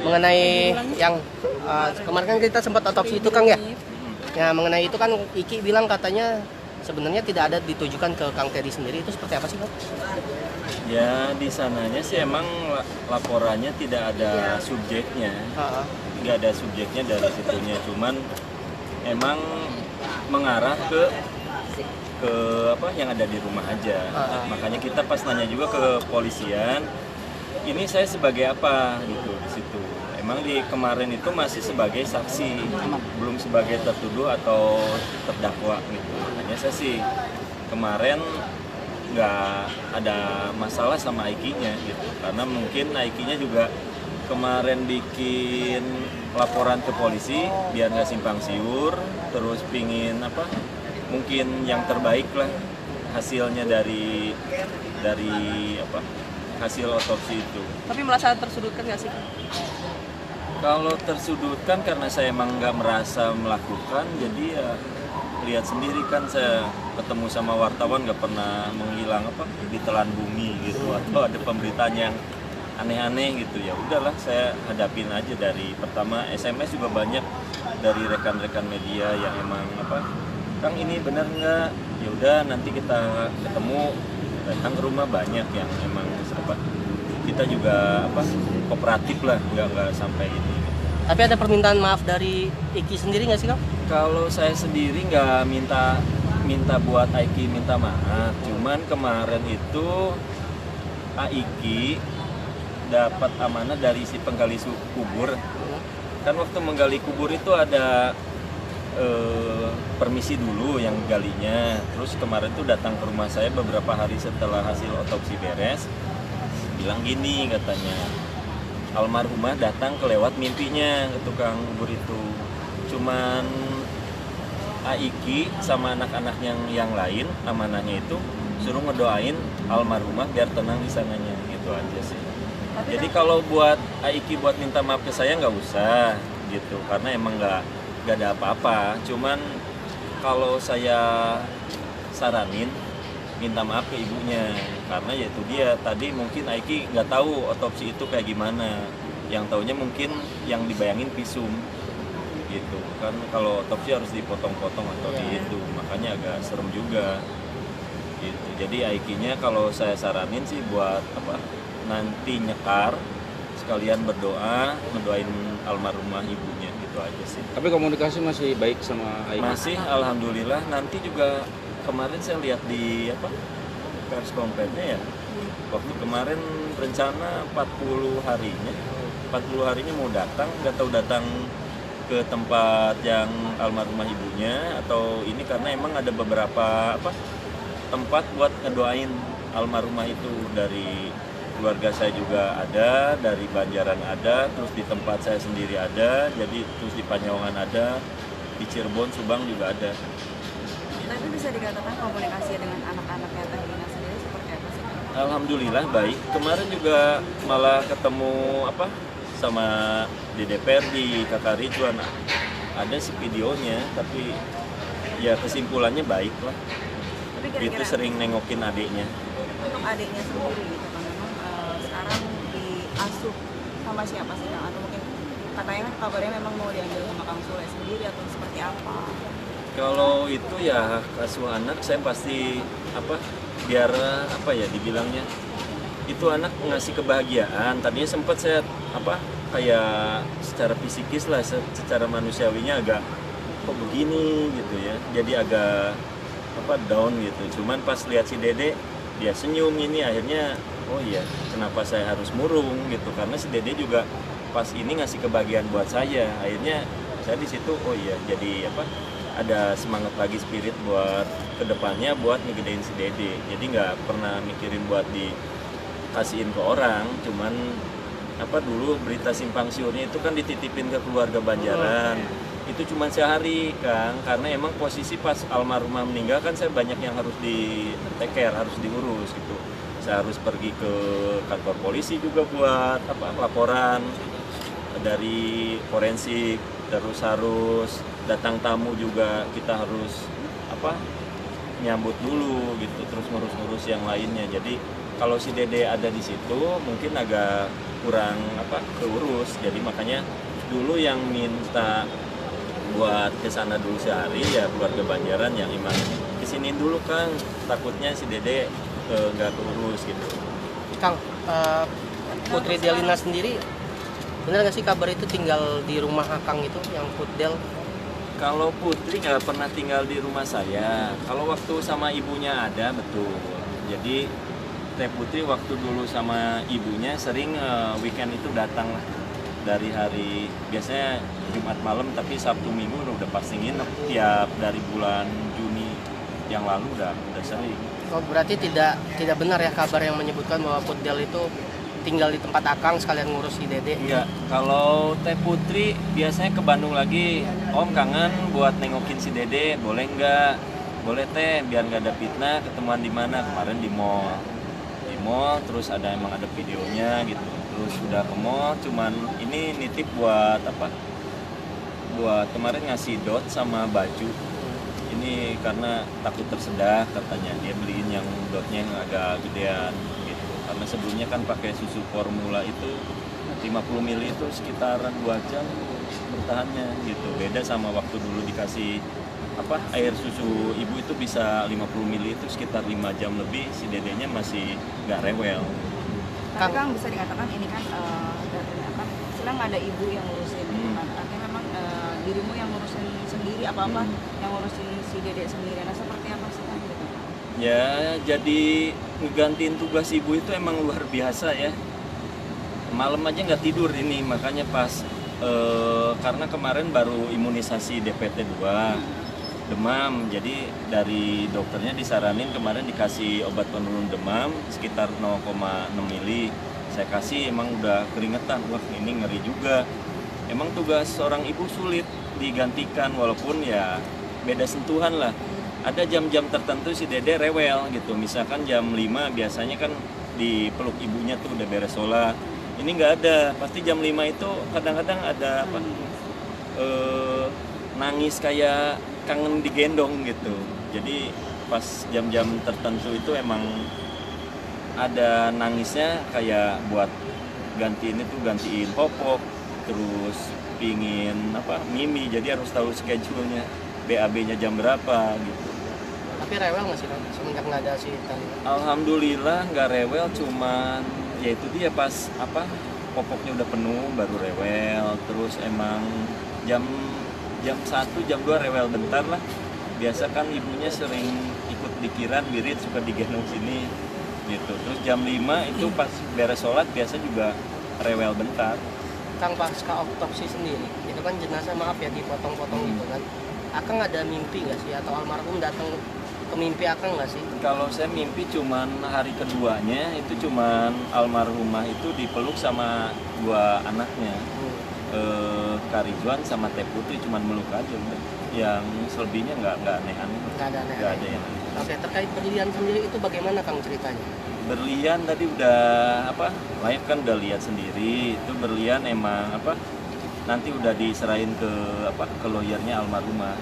mengenai yang kemarin kan kita sempat otopsi itu Kang ya. Ya mengenai itu kan Iki bilang katanya sebenarnya tidak ada ditujukan ke Kang Teddy sendiri, itu seperti apa sih Kang? Ya di sananya sih emang laporannya tidak ada subjeknya, nggak ada subjeknya dari situnya, cuman emang mengarah ke apa yang ada di rumah aja. Makanya kita pas nanya juga ke polisian, ini saya sebagai apa gitu di situ. Emang di kemarin itu masih sebagai saksi, belum sebagai tertuduh atau terdakwa gitu. Makanya saya sih kemarin nggak ada masalah sama Aikinya gitu, karena mungkin Aikinya juga kemarin bikin laporan ke polisi biar nggak simpang siur, terus pingin apa mungkin yang terbaik lah hasilnya dari apa hasil otopsi itu. Tapi merasa tersudutkan nggak sih? Kalau tersudutkan karena saya emang nggak merasa melakukan, jadi ya lihat sendiri kan, saya ketemu sama wartawan nggak pernah menghilang apa ditelan bumi gitu, atau ada pemberitaan yang aneh-aneh gitu. Ya udahlah, saya hadapin aja. Dari pertama SMS juga banyak dari rekan-rekan media yang emang apa, Kang ini benar nggak? Ya udah nanti kita ketemu, datang ke rumah, banyak yang emang apa kita juga apa kooperatif lah, nggak sampai ini. Tapi ada permintaan maaf dari Iki sendiri nggak sih Kang? Kalau saya sendiri nggak minta buat Aiki minta maaf, cuman kemarin itu Aiki dapat amanah dari si penggali kubur. Kan waktu menggali kubur itu ada permisi dulu yang galinya, terus kemarin tuh datang ke rumah saya beberapa hari setelah hasil otopsi beres, bilang gini katanya, almarhumah datang kelewat mimpinya ke tukang kubur itu, cuman Aiki sama anak-anak yang lain amanahnya itu suruh ngedoain almarhumah biar tenang di sananya, gitu aja sih. Jadi kalau buat Aiki buat minta maaf ke saya nggak usah gitu, karena emang nggak ada apa-apa. Cuman kalau saya saranin minta maaf ke ibunya, karena yaitu dia tadi mungkin Aiki nggak tahu otopsi itu kayak gimana, yang taunya mungkin yang dibayangin visum gitu kan, kalau otopsi harus dipotong-potong atau itu, makanya agak serem juga gitu. Jadi Aikinya kalau saya saranin sih buat apa, nanti nyekar sekalian berdoa ngedoain almarhumah ibunya, gitu aja sih. Tapi komunikasi masih baik sama Aiki? Masih, alhamdulillah. Nanti juga kemarin saya lihat di apa pers konferensinya ya, waktu kemarin rencana 40 harinya mau datang, nggak tahu datang ke tempat yang almarhumah ibunya atau ini, karena emang ada beberapa apa tempat buat ngedoain almarhumah itu. Dari keluarga saya juga ada, dari Banjaran ada, terus di tempat saya sendiri ada, jadi terus di Panyawangan ada, di Cirebon, Subang juga ada. Tapi bisa dikatakan komunikasi dengan anak-anaknya Teh Lina sendiri seperti apa sih? Alhamdulillah baik. Kemarin juga malah ketemu apa sama di DPR di Kakak Ridwan, ada sih videonya, tapi ya kesimpulannya baik lah. Tapi kira-kira Itu sering nengokin adiknya. untuk adiknya sendiri gitu kan, memang sekarang diasuh sama siapa sih Kang? Atau mungkin katanya kan kabarnya memang mau diambil sama Kang Sule sendiri atau seperti apa? Kalau itu ya asuh anak, saya pasti apa biar apa ya dibilangnya, itu anak ngasih kebahagiaan. Tadinya sempat saya apa kayak secara fisikis lah, secara manusiawinya agak kok begini gitu ya, jadi agak apa down gitu. Cuman pas lihat si Dede dia senyum ini, akhirnya oh iya kenapa saya harus murung gitu, karena si Dede juga pas ini ngasih kebahagiaan buat saya. Akhirnya saya di situ oh iya jadi apa ada semangat lagi, spirit buat kedepannya buat ngegedein si Dede. Jadi nggak pernah mikirin buat dikasihin ke orang, cuman apa dulu berita simpang siurnya itu kan dititipin ke keluarga Banjaran. Itu cuma sehari Kang, karena emang posisi pas almarhumah meninggal kan saya banyak yang harus di take care, harus diurus gitu. Saya harus pergi ke kantor polisi juga buat apa laporan dari forensik, terus harus datang tamu juga kita harus apa nyambut dulu gitu, terus ngurus-ngurus yang lainnya. Jadi kalau si Dede ada di situ mungkin agak kurang keurus. Jadi makanya dulu yang minta buat kesana dulu sehari ya keluarga Banjaran yang emang kesiniin dulu Kang, takutnya si Dede nggak keurus gitu. Kang, Putri Delina sendiri benar nggak sih kabar itu tinggal di rumah Akang itu yang Putdel? Kalau Putri nggak pernah tinggal di rumah saya. Kalau waktu sama ibunya ada, betul. Jadi Teh Putri waktu dulu sama ibunya sering weekend itu datang lah. Dari hari biasanya Jumat malam, tapi Sabtu Minggu udah pasti nginep tiap dari bulan Juni yang lalu udah sering. Oh, berarti tidak benar ya kabar yang menyebutkan bahwa Putdel itu tinggal di tempat Akang sekalian ngurus si Dede? Enggak, kalau Teh Putri biasanya ke Bandung lagi. Om kangen buat nengokin si Dede, boleh nggak? Boleh Teh, biar nggak ada fitnah. Ketemuan di mana? Kemarin di mall. Di mall, terus emang ada videonya gitu. Terus udah ke mall, cuman ini nitip buat buat kemarin ngasih dot sama baju. Ini karena takut tersedak katanya, dia beliin yang dotnya yang agak gedean gitu. Karena sebelumnya kan pakai susu formula itu 50 ml itu sekitaran 2 jam bertahannya gitu. Beda sama waktu dulu dikasih air susu ibu itu bisa 50 ml itu sekitar 5 jam lebih, si dedenya masih nggak rewel. Tapi Kang bisa dikatakan ini kan sedang ada ibu yang ngurusin, artinya memang dirimu yang ngurusin sendiri apa-apa, yang ngurusin si Dede sendiri. Nah seperti apa sih Kang gitu? Ya jadi ngegantiin tugas ibu itu emang luar biasa ya. Malam aja nggak tidur ini, makanya pas karena kemarin baru imunisasi DPT 2 demam, jadi dari dokternya disaranin kemarin dikasih obat penurun demam sekitar 0,6 mili. Saya kasih emang udah keringetan, wah ini ngeri juga. Emang tugas seorang ibu sulit digantikan walaupun ya beda sentuhan lah. Ada jam-jam tertentu si Dede rewel gitu, misalkan jam 5 biasanya kan dipeluk ibunya tuh udah beres sholat. Ini nggak ada, pasti jam 5 itu kadang-kadang ada nangis kayak kangen digendong gitu. Jadi pas jam-jam tertentu itu emang ada nangisnya kayak buat gantiin popok, terus pingin mimi, jadi harus tahu schedule-nya, BAB-nya jam berapa gitu. Tapi rewel nggak sih Kang semenjak nggak ada si Tali? Alhamdulillah nggak rewel, cuman ya itu dia pas popoknya udah penuh baru rewel. Terus emang jam 1, jam 2 rewel bentar lah. Biasa kan ibunya sering ikut dikiran, wirid suka digendong sini gitu. Terus jam 5 itu pas beres sholat biasa juga rewel bentar. Kang pasca autopsi sendiri, itu kan jenazah maaf ya dipotong-potong gitu kan. Akang ada mimpi nggak sih atau almarhum datang ke mimpi Akang nggak sih? Kalau saya mimpi cuman hari keduanya itu cuman almarhumah itu dipeluk sama 2 anaknya. Karijuan sama Teh Putri cuman meluk aja udah. Yang selebihnya nggak aneh-aneh. Nggak ada aneh. Nggak ada yang aneh. Oke, terkait berlian sendiri itu bagaimana Kang ceritanya? Berlian tadi udah live kan udah lihat sendiri. Itu berlian emang nanti udah diserahin ke lawyernya almarhumah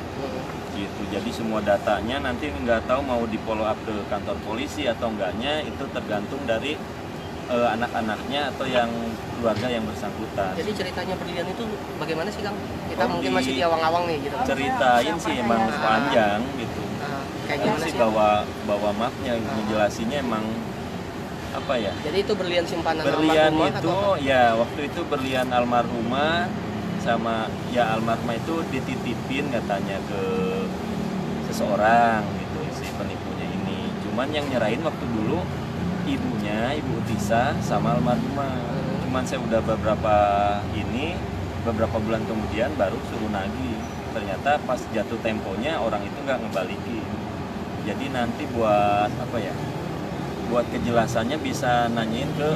gitu. Jadi semua datanya nanti nggak tahu mau di follow up ke kantor polisi atau enggaknya, itu tergantung dari anak-anaknya atau yang keluarga yang bersangkutan. Jadi ceritanya berlian itu bagaimana sih Kang? Kita mungkin masih di awang-awang nih gitu. Ceritain sih emang panjang gitu. Kayak Emang gimana sih sih? bawa mapnya, ngejelasinnya emang ya. Jadi itu berlian simpanan Berlian almarhumah itu atau? ya waktu itu berlian almarhumah sama ya almarhumah itu dititipin katanya ke seseorang gitu si penipunya ini. Cuman yang nyerahin waktu dulu ibunya, Ibu Utisa sama almarhumah. Cuman saya udah beberapa bulan kemudian baru suruh nagih. Ternyata pas jatuh temponya orang itu nggak ngebalikin. Jadi nanti buat buat kejelasannya bisa nanyain ke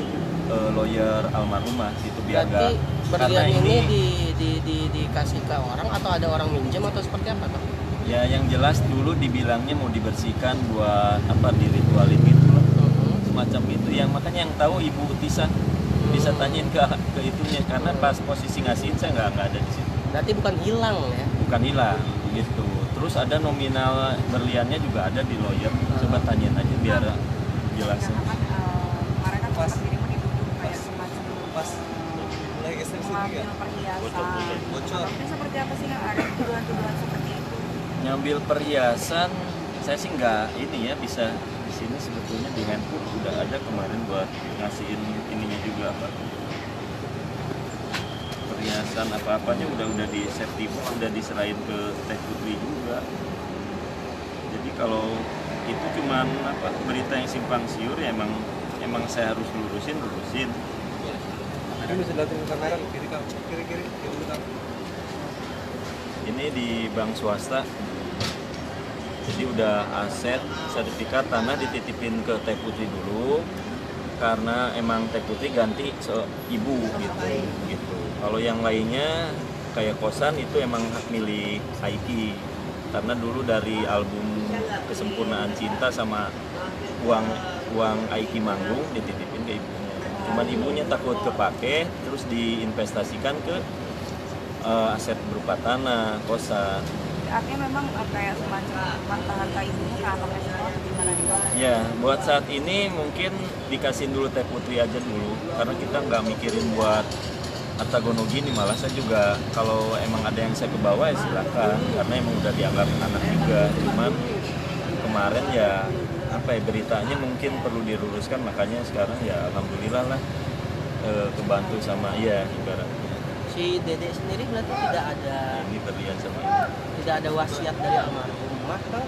lawyer almarhumah gitu biar Berarti nggak, berlian ini dikasih ke orang atau ada orang minjem atau seperti apa Kang? ya yang jelas dulu dibilangnya mau dibersihkan buat diritualin gitu loh. Semacam itu yang makanya yang tahu Ibu Utisa bisa tanyain ke itunya karena pas posisi ngasihin saya nggak ada di situ. Berarti bukan hilang ya? Bukan hilang gitu. Terus ada nominal berliannya juga ada di lawyer. Coba tanyain aja biar jelas. Kemarin kan pas dirimu dituduh kayak semacam mengambil perhiasan. Ini seperti apa sih yang ada tuduhan-tuduhan seperti itu? Nyambil perhiasan saya sih nggak ini ya, bisa di sini sebetulnya di handphone udah ada kemarin buat ngasihin ininya juga apa perhiasan apa-apanya udah di safety box, udah diserahin ke Teh Putri juga. Jadi kalau itu cuman apa berita yang simpang siur ya emang saya harus lurusin. Ini bisa lihatin ke kamera kiri belakang. Ini di bank swasta. Jadi udah aset sertifikat tanah dititipin ke Teh Putri dulu karena emang Teh Putri ganti ibu gitu. Kalau yang lainnya kayak kosan itu emang hak milik Aiki karena dulu dari album Kesempurnaan Cinta sama uang Aiki manggung dititipin ke ibunya. Cuman ibunya takut kepake terus diinvestasikan ke aset berupa tanah, kosan. Artinya memang kayak semacam harta ibunya ke anaknya semua atau gimana nih? Ya, buat saat ini mungkin dikasihin dulu Teh Putri aja dulu karena kita nggak mikirin buat harta gono gini, malah saya juga kalau emang ada yang saya kebawa ya silakan karena emang udah dianggap anak juga. Cuman kemarin ya apa ya beritanya mungkin perlu diluruskan, makanya sekarang ya alhamdulillah lah kebantu sama ya ibaratnya. Si Dede sendiri berarti tidak ada Ini terlihat sama ini. tidak ada wasiat dari almarhumah kan?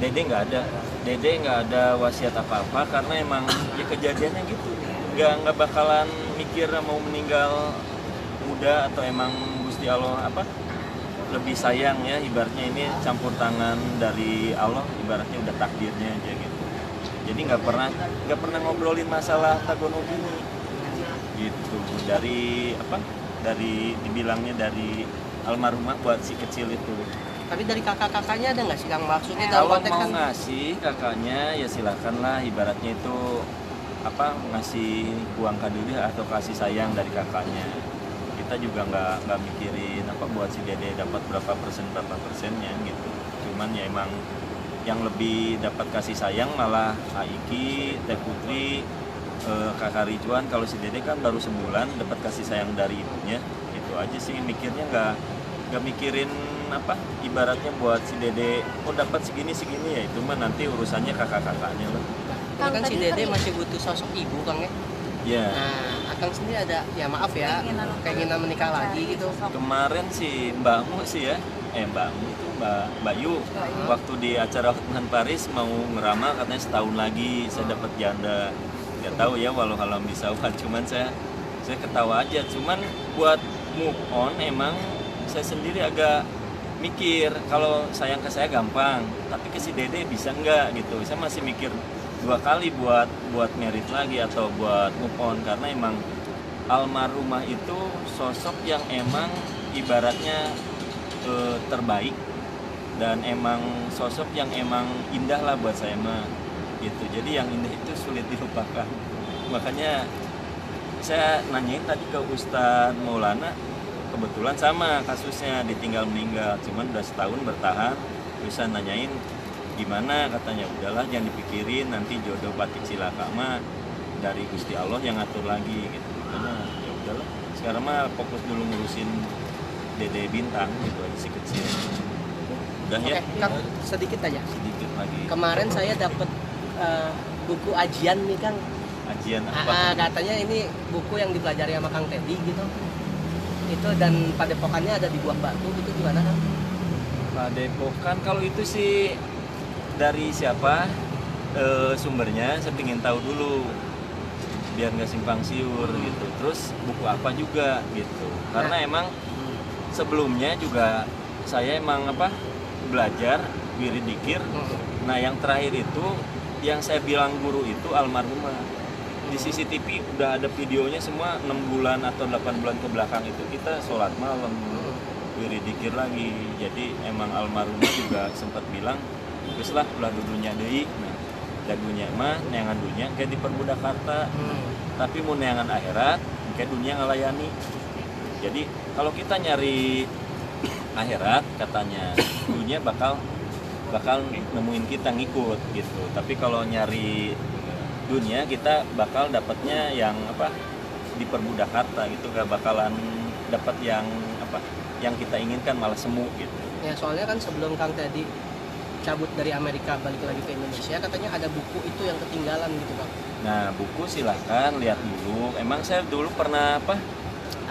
Dede nggak ada wasiat apa-apa karena emang ya kejadiannya gitu, nggak bakalan mikir mau meninggal muda atau emang Gusti Allah apa lebih sayang ya, ibaratnya ini campur tangan dari Allah, ibaratnya udah takdirnya aja gitu. Jadi nggak pernah ngobrolin masalah tagono gini gitu, dari dibilangnya dari almarhumah buat si kecil itu. Tapi dari kakak-kakaknya ada nggak sih Kang maksudnya dalam Kalau konteks mau kan? ngasih kakaknya ya silakan lah, ibaratnya itu apa ngasih uang kadulih atau kasih sayang dari kakaknya. Kita juga nggak mikirin apa buat si Dede dapat berapa persennya gitu. Cuman ya emang yang lebih dapat kasih sayang malah Aiki, Teh Putri, Kakak Ricuan. Kalau si Dede kan baru sebulan dapat kasih sayang dari ibunya. Itu aja sih mikirnya, nggak mikirin apa ibaratnya buat si Dede dapat segini ya itu mah nanti urusannya kakak-kakaknya lah. Ini kan si Dede masih butuh sosok ibu Kang ya. Ya Nah, Akang sendiri ada ya maaf ya keinginan menikah lagi gitu. kemarin si Mbakmu sih ya Mbakmu itu Mbak Yu waktu di acara Hotman Paris mau ngeramal katanya setahun lagi saya dapat janda. Nggak tahu ya walau alam bisawat, cuman saya ketawa aja. Cuman buat move on emang saya sendiri agak mikir, kalau sayang ke saya gampang, tapi ke si Dede bisa nggak gitu. Saya masih mikir 2 kali buat merit lagi atau buat move on karena emang almarhumah itu sosok yang emang ibaratnya terbaik dan emang sosok yang emang indah lah buat saya mah gitu. Jadi yang indah itu sulit dilupakan. Makanya saya nanyain tadi ke Ustadz Maulana, kebetulan sama kasusnya ditinggal meninggal, cuman udah setahun bertahan. Terus saya nanyain gimana, katanya udahlah jangan dipikirin, nanti jodoh batik cilaka mah dari Gusti Allah yang ngatur lagi gitu. Karena ya udahlah sekarang mah fokus dulu ngurusin Dede Bintang gitu aja si kecil. Udah ya Oke, Kang sedikit aja. sedikit lagi Kemarin saya dapat buku ajian nih Kang. ajian apa. Katanya ini buku yang dipelajari sama Kang Teddy gitu. Itu dan padepokannya ada di Buah Batu gitu, gimana Kang? Padepokan kalau itu sih dari siapa sumbernya, saya pengen tahu dulu biar nggak simpang siur gitu. Terus buku apa juga gitu, karena emang sebelumnya juga saya emang belajar wirid dikir. Nah yang terakhir itu yang saya bilang guru itu almarhumah. Di CCTV udah ada videonya semua 6 bulan atau 8 bulan ke belakang itu kita sholat malam wirid dikir lagi. Jadi emang almarhumah juga sempat bilang terus lah ulah dudunya deui. Nah, dagunya mah neangan dunia kayak di perbudak harta. Tapi mau neangan akhirat kayak dunia ngalayani. Jadi kalau kita nyari akhirat katanya dunia bakal nemuin kita ngikut gitu. Tapi kalau nyari dunia kita bakal dapatnya yang diperbudak harta gitu, gak bakalan dapat yang apa yang kita inginkan, malah semu gitu. Ya soalnya kan sebelum Kang Teddy cabut dari Amerika balik lagi ke Indonesia, katanya ada buku itu yang ketinggalan gitu Kang. Nah, buku silahkan lihat dulu. Emang saya dulu pernah apa?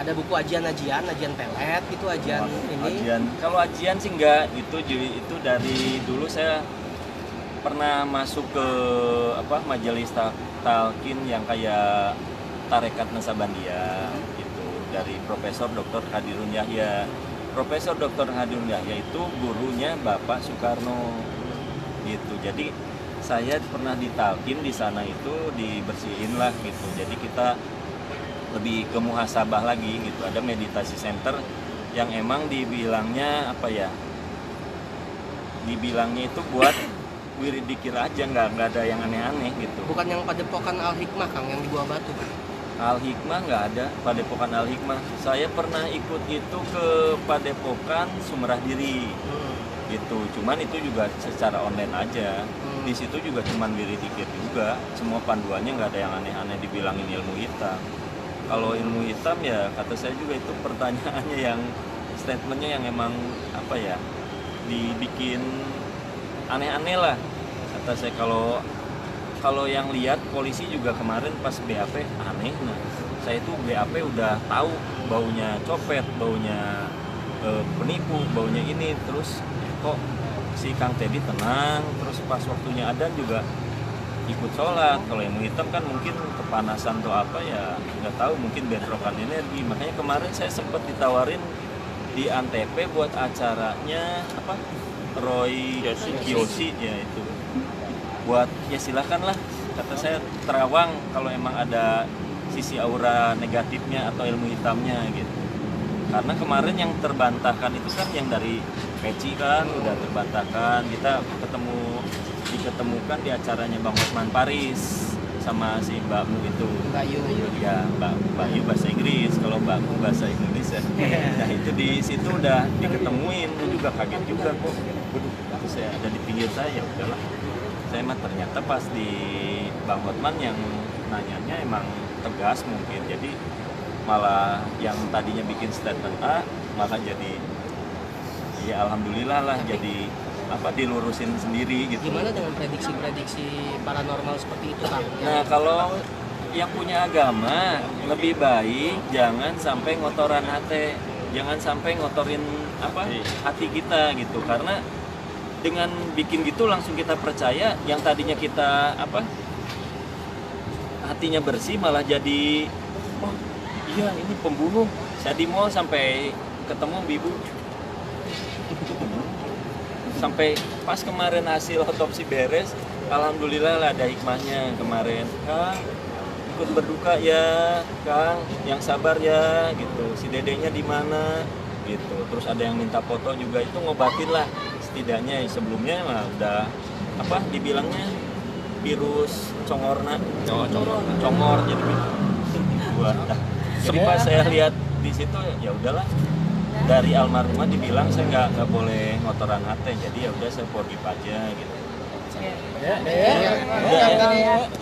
Ada buku ajian pelet gitu, ajian ini. Ajian. Kalau ajian sih enggak, itu dari dulu saya pernah masuk ke apa majelis talqin yang kayak Tarekat Nasabandia gitu, dari Profesor Dr. Hadirun Yahya. Profesor Dr. Hadirun Yahya itu gurunya Bapak Soekarno gitu. Jadi saya pernah ditalkin di sana itu, dibersihin lah gitu. Jadi kita lebih ke muhasabah lagi gitu. Ada meditasi center yang emang dibilangnya apa ya? Dibilangnya itu buat wirid dikir aja, nggak ada yang aneh-aneh gitu. Bukan yang Padepokan Al Hikmah Kang, yang di Buah Batu Kang. Al Hikmah nggak ada, Padepokan Al Hikmah. Saya pernah ikut itu ke Padepokan Sumerah Diri gitu. Cuman itu juga secara online aja. Di situ juga cuman wirid dikir juga. Semua panduannya nggak ada yang aneh-aneh dibilangin ilmu hitam. Kalau ilmu hitam ya kata saya juga itu pertanyaannya yang statementnya yang emang apa ya, dibikin aneh-aneh lah. Kata saya kalau yang lihat polisi juga kemarin pas BAP aneh. Nah, saya itu BAP udah tahu baunya copet, baunya penipu, baunya ini. Terus kok si Kang Teddy tenang, terus pas waktunya adzan juga ikut sholat. Kalau yang hitam kan mungkin kepanasan atau apa ya nggak tahu, mungkin bentrokan energi. Makanya kemarin saya sempat ditawarin di Antep buat acaranya apa Roy Kiyoshi ya itu, buat ya silakanlah kata saya, terawang kalau emang ada sisi aura negatifnya atau ilmu hitamnya gitu. Karena kemarin yang terbantahkan itu kan yang dari Peci kan udah terbantahkan. Kita diketemukan di acaranya Bang Hotman Paris sama si Mbak Mu itu. Bayu. Ya, Mbak Yu bahasa Inggris, kalau Mbak Mu bahasa Indonesia. Nah itu di situ udah diketemuin, itu juga kaget juga kok. Waduh, itu saya ada di pinggir saya, ya udahlah. Saya mah ternyata pas di Bang Hotman yang nanyanya emang tegas mungkin, jadi malah yang tadinya bikin statement A malah jadi ya alhamdulillah lah jadi apa dilurusin sendiri gitu. Gimana dengan prediksi-prediksi paranormal seperti itu Kang? Nah kalau yang punya agama lebih baik jangan sampai ngotoran hati, jangan sampai ngotorin apa hati kita gitu, karena dengan bikin gitu langsung kita percaya yang tadinya kita apa hatinya bersih malah jadi oh iya ini pembunuh. Saya di mall sampai ketemu ibu sampai pas kemarin hasil otopsi beres, alhamdulillah lah ada hikmahnya kemarin. Kang ikut berduka ya Kang, yang sabar ya gitu, si dedenya di mana gitu. Terus ada yang minta foto juga, itu ngobatin lah setidaknya. Sebelumnya mah udah apa dibilangnya virus congorna, congor jadi buat. Jadi pas saya lihat di situ ya udahlah, dari almarhumah dibilang saya nggak boleh ngotoran hati, jadi ya udah saya forgive aja gitu. Ya.